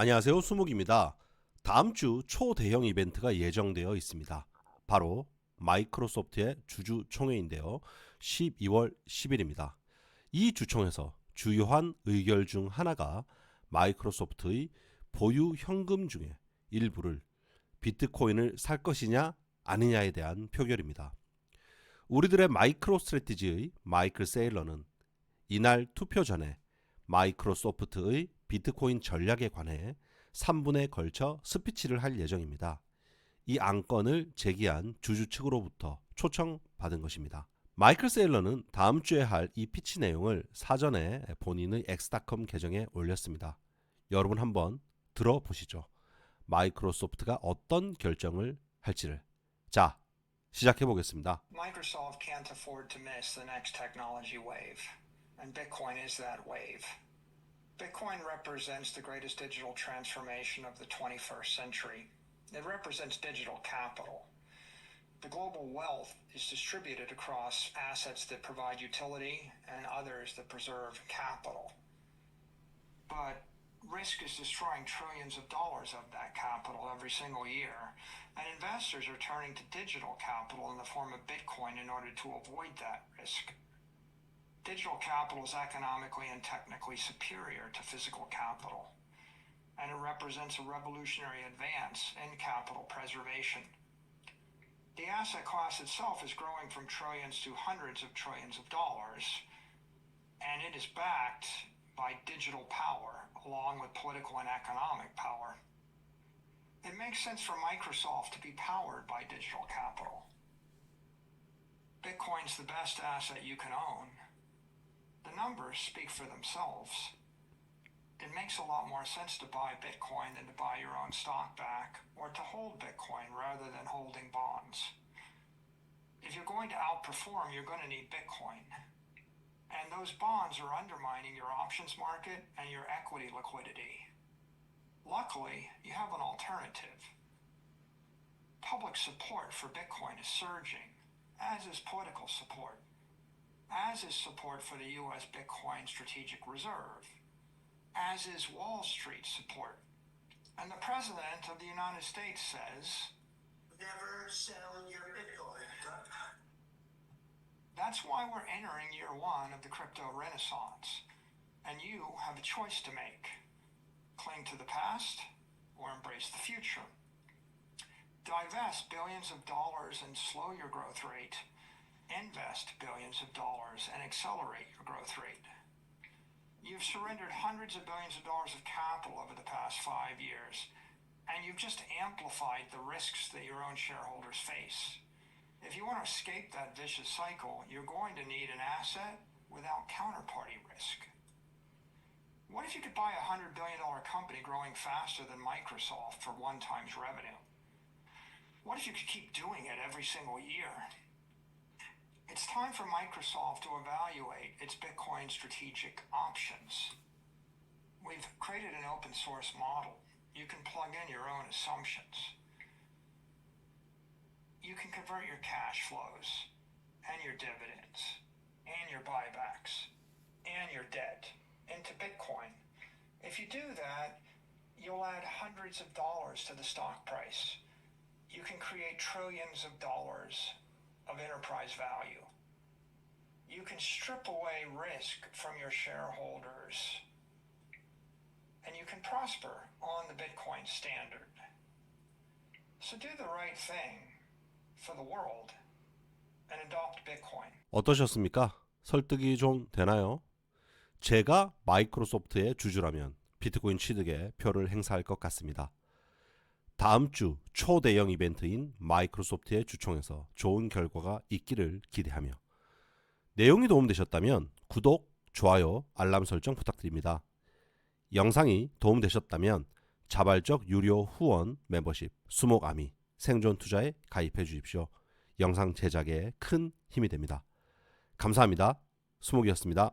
안녕하세요. 수목입니다. 다음 주 초대형 이벤트가 예정되어 있습니다. 바로 마이크로소프트의 주주총회인데요. 12월 10일입니다. 이 주총에서 주요한 의결 중 하나가 마이크로소프트의 보유 현금 중에 일부를 비트코인을 살 것이냐 아니냐에 대한 표결입니다. 우리들의 마이크로 스트래티지의 마이클 세일러는 이날 투표 전에 마이크로소프트의 비트코인 전략에 관해 3분에 걸쳐 스피치를 할 예정입니다. 이 안건을 제기한 주주 측으로부터 초청받은 것입니다. 마이클 세일러는 다음 주에 할 이 피치 내용을 사전에 본인의 엑스닷컴 계정에 올렸습니다. 여러분 한번 들어보시죠. 마이크로소프트가 어떤 결정을 할지를. 자, 시작해 보겠습니다. Microsoft can't afford to miss the next technology wave, and Bitcoin is that wave. Bitcoin represents the greatest digital transformation of the 21st century. It represents digital capital. The global wealth is distributed across assets that provide utility and others that preserve capital. But risk is destroying trillions of dollars of that capital every single year, and investors are turning to digital capital in the form of Bitcoin in order to avoid that risk. Digital capital is economically and technically superior to physical capital, and it represents a revolutionary advance in capital preservation. The asset class itself is growing from trillions to hundreds of trillions of dollars, and it is backed by digital power, along with political and economic power. It makes sense for Microsoft to be powered by digital capital. Bitcoin's the best asset you can own. The numbers speak for themselves. It makes a lot more sense to buy Bitcoin than to buy your own stock back, or to hold Bitcoin rather than holding bonds. If you're going to outperform, you're going to need Bitcoin. And those bonds are undermining your options market and your equity liquidity. Luckily, you have an alternative. Public support for Bitcoin is surging, as is political support, as is support for the U.S. Bitcoin Strategic Reserve, as is Wall Street support. And the President of the United States says, "Never sell your Bitcoin." That's why we're entering year one of the crypto renaissance, and you have a choice to make. Cling to the past or embrace the future. Divest billions of dollars and slow your growth rate. Invest billions of dollars and accelerate your growth rate. You've surrendered hundreds of billions of dollars of capital over the past 5 years, and you've just amplified the risks that your own shareholders face. If you want to escape that vicious cycle, you're going to need an asset without counterparty risk. What if you could buy a $100 billion company growing faster than Microsoft for 1 times revenue? What if you could keep doing it every single year? It's time for Microsoft to evaluate its Bitcoin strategic options. We've created an open source model. You can plug in your own assumptions. You can convert your cash flows and your dividends and your buybacks and your debt into Bitcoin. If you do that, you'll add hundreds of dollars to the stock price. You can create trillions of dollars of enterprise value. You can strip away risk from your shareholders, and you can prosper on the Bitcoin standard. So do the right thing for the world and adopt Bitcoin. 어떠셨습니까? 설득이 좀 되나요? 제가 마이크로소프트의 주주라면 비트코인 취득에 표를 행사할 것 같습니다. 다음 주 초대형 이벤트인 마이크로소프트의 주총에서 좋은 결과가 있기를 기대하며 내용이 도움되셨다면 구독, 좋아요, 알람 설정 부탁드립니다. 영상이 도움되셨다면 자발적 유료 후원 멤버십 수목아미 생존 투자에 가입해 주십시오. 영상 제작에 큰 힘이 됩니다. 감사합니다. 수목이었습니다.